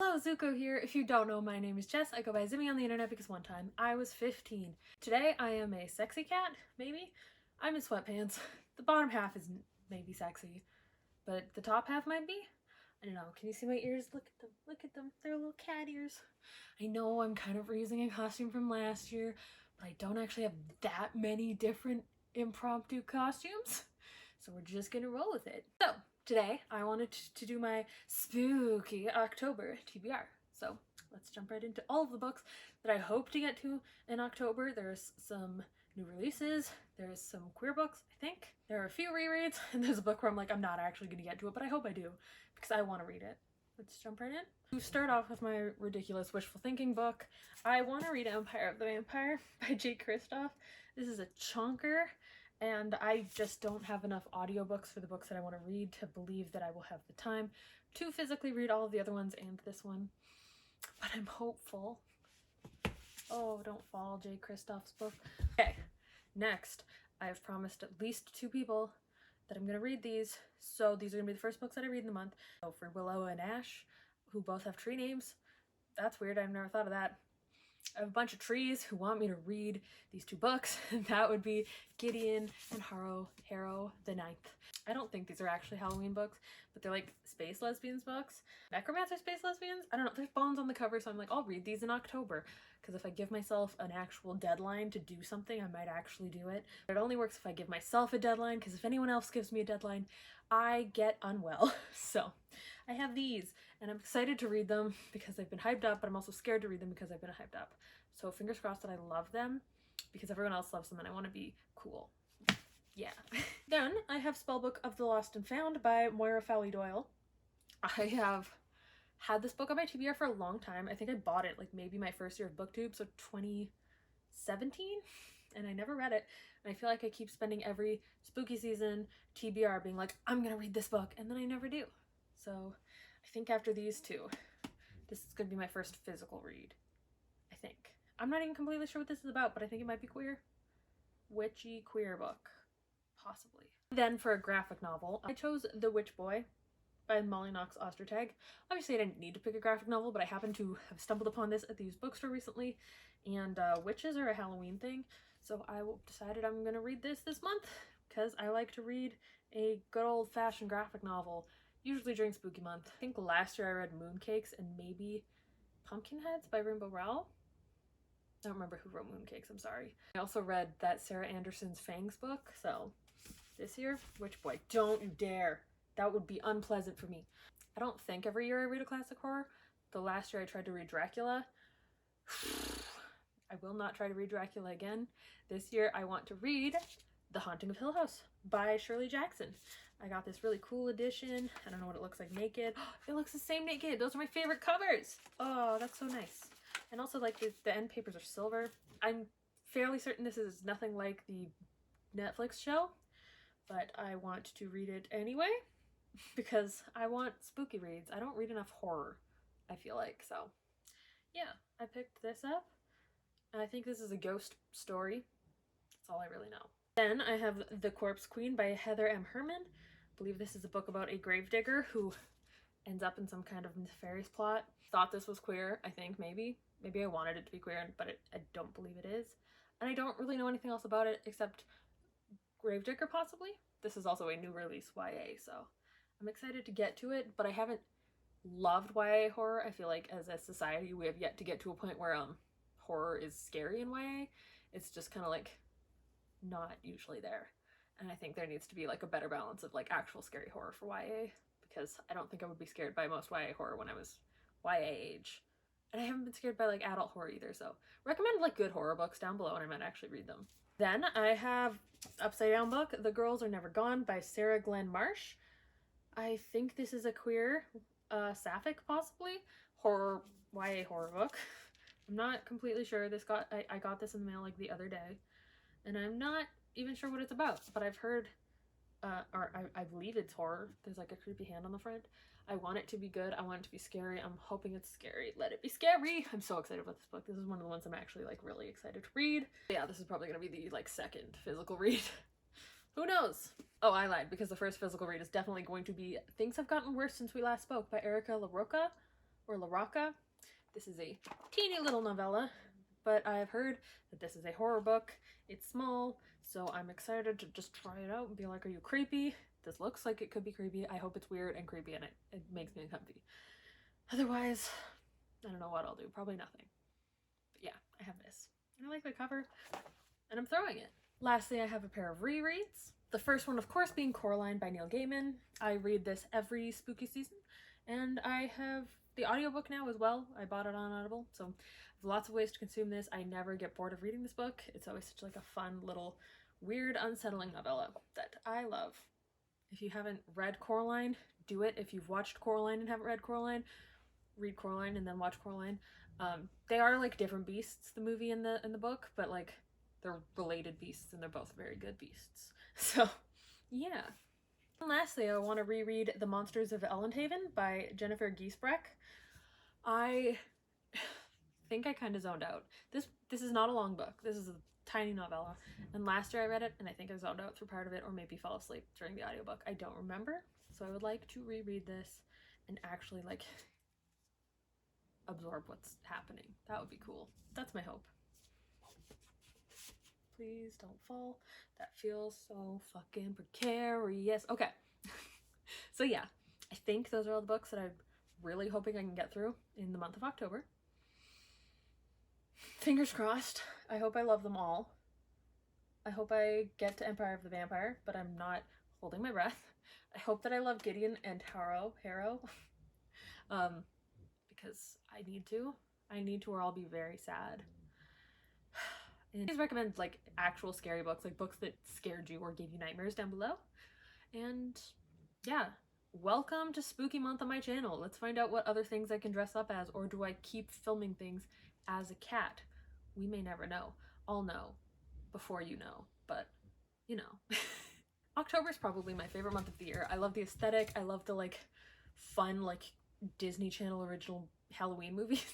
Hello, Zuko here. If you don't know, my name is Jess. I go by Zimmy on the internet because one time I was 15. Today I am a sexy cat, maybe? I'm in sweatpants. The bottom half is maybe sexy, but the top half might be? I don't know. Can you see my ears? Look at them. Look at them. They're little cat ears. I know I'm kind of reusing a costume from last year, but I don't actually have that many different impromptu costumes, so we're just gonna roll with it. So, today I wanted to do my spooky October TBR. So let's jump right into all of the books that I hope to get to in October. There's some new releases, there's some queer books, I think. There are a few rereads, and there's a book where I'm like, I'm not actually going to get to it, but I hope I do because I want to read it. Let's jump right in. To start off with my ridiculous wishful thinking book, I want to read Empire of the Vampire by Kristoff. This is a chonker, and I just don't have enough audiobooks for the books that I want to read to believe that I will have the time to physically read all of the other ones and this one. But I'm hopeful. Oh, don't fall, Kristoff's book. Okay, next, I have promised at least 2 people that I'm going to read these. So these are going to be the first books that I read in the month. So for Willow and Ash, who both have tree names. That's weird, I've never thought of that. I have a bunch of trees who want me to read these 2 books, and that would be Gideon and Harrow the 9th. I don't think these are actually Halloween books, but they're like space lesbians books. Necromancer space lesbians? I don't know, there's bones on the cover, so I'm like, I'll read these in October, because if I give myself an actual deadline to do something, I might actually do it. But it only works if I give myself a deadline, because if anyone else gives me a deadline, I get unwell. So I have these, and I'm excited to read them because they've been hyped up, but I'm also scared to read them because I've been hyped up. So fingers crossed that I love them because everyone else loves them and I want to be cool. Yeah. Then I have Spellbook of the Lost and Found by Moïra Fowley-Doyle. I have had this book on my TBR for a long time. I think I bought it like maybe my first year of booktube, so 2017, and I never read it. And I feel like I keep spending every spooky season TBR being like, I'm gonna read this book, and then I never do. So I think after these 2, this is gonna be my first physical read, I think. I'm not even completely sure what this is about, but I think it might be queer. Witchy queer book, possibly. Then for a graphic novel, I chose The Witch Boy by Molly Nox Ostertag. Obviously I didn't need to pick a graphic novel, but I happened to have stumbled upon this at the used bookstore recently, and witches are a Halloween thing, so I decided I'm gonna read this month because I like to read a good old-fashioned graphic novel, usually during spooky month. I think last year I read Mooncakes and maybe Pumpkinheads by Rainbow Rowell. I don't remember who wrote Mooncakes, I'm sorry. I also read that Sarah Anderson's Fangs book, so this year, Witch Boy. Don't you dare. That would be unpleasant for me. I don't think every year I read a classic horror. The last year I tried to read Dracula. I will not try to read Dracula again. This year I want to read The Haunting of Hill House by Shirley Jackson. I got this really cool edition. I don't know what it looks like naked. It looks the same naked. Those are my favorite covers. Oh, that's so nice. And also, like, the end papers are silver. I'm fairly certain this is nothing like the Netflix show, but I want to read it anyway because I want spooky reads. I don't read enough horror, I feel like. So yeah, I picked this up. I think this is a ghost story. That's all I really know. Then I have The Corpse Queen by Heather M. Herrman. I believe this is a book about a gravedigger who ends up in some kind of nefarious plot. Thought this was queer, I think, maybe. Maybe I wanted it to be queer, but I don't believe it is. And I don't really know anything else about it except gravedigger, possibly. This is also a new release YA, so I'm excited to get to it, but I haven't loved YA horror. I feel like as a society we have yet to get to a point where horror is scary in YA. It's just kind of like not usually there. And I think there needs to be like a better balance of like actual scary horror for YA, because I don't think I would be scared by most YA horror when I was YA age. And I haven't been scared by like adult horror either, so recommend like good horror books down below and I might actually read them. Then I have upside down book, The Girls Are Never Gone by Sarah Glenn Marsh. I think this is a queer, sapphic possibly, horror, YA horror book. I'm not completely sure. I got this in the mail like the other day, and I'm not even sure what it's about, but I've heard, I believe it's horror. There's like a creepy hand on the front. I want it to be good. I want it to be scary. I'm hoping it's scary. Let it be scary. I'm so excited about this book. This is one of the ones I'm actually like really excited to read. Yeah, this is probably gonna be the like second physical read. Who knows? Oh, I lied, because the first physical read is definitely going to be Things Have Gotten Worse Since We Last Spoke by Erica LaRocca. or La Rocca. This is a teeny little novella, but I've heard that this is a horror book. It's small, so I'm excited to just try it out and be like, are you creepy? This looks like it could be creepy. I hope it's weird and creepy and it makes me uncomfy. Otherwise, I don't know what I'll do. Probably nothing. But yeah, I have this. And I like the cover, and I'm throwing it. Lastly, I have a pair of rereads. The first one, of course, being Coraline by Neil Gaiman. I read this every spooky season, and I have the audiobook now as well. I bought it on Audible, so I have lots of ways to consume this. I never get bored of reading this book. It's always such like a fun little weird unsettling novella that I love. If you haven't read Coraline, do it. If you've watched Coraline and haven't read Coraline, read Coraline and then watch Coraline. They are like different beasts, the movie and the book, but like they're related beasts and they're both very good beasts. So yeah. And lastly, I want to reread The Monsters of Elendhaven by Jennifer Giesbrecht. I think I kind of zoned out. This is not a long book. This is a tiny novella. And last year I read it and I think I zoned out through part of it or maybe fell asleep during the audiobook. I don't remember. So I would like to reread this and actually like absorb what's happening. That would be cool. That's my hope. Please don't fall. That feels so fucking precarious. Okay. So yeah, I think those are all the books that I'm really hoping I can get through in the month of October. Fingers crossed. I hope I love them all. I hope I get to Empire of the Vampire, but I'm not holding my breath. I hope that I love Gideon and Harrow. Because I need to or I'll be very sad. And please recommend like actual scary books, like books that scared you or gave you nightmares down below. And yeah, welcome to Spooky Month on my channel. Let's find out what other things I can dress up as, or do I keep filming things as a cat? We may never know. I'll know before you know, but you know. October is probably my favorite month of the year. I love the aesthetic. I love the like fun like Disney Channel original Halloween movies.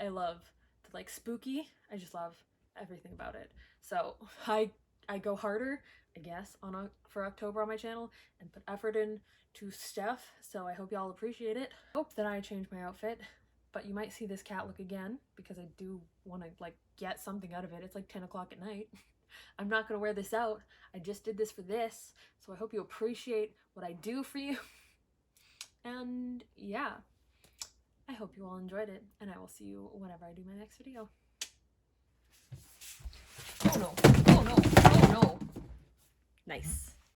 I love the like spooky. I just love everything about it. So I go harder, I guess, for October on my channel and put effort in to stuff. So I hope y'all appreciate it. Hope that I change my outfit, but you might see this cat look again because I do want to like get something out of it. It's like 10 o'clock at night. I'm not gonna wear this out. I just did this for this. So I hope you appreciate what I do for you. And yeah, I hope you all enjoyed it, and I will see you whenever I do my next video. Oh no, oh no, oh no. Nice.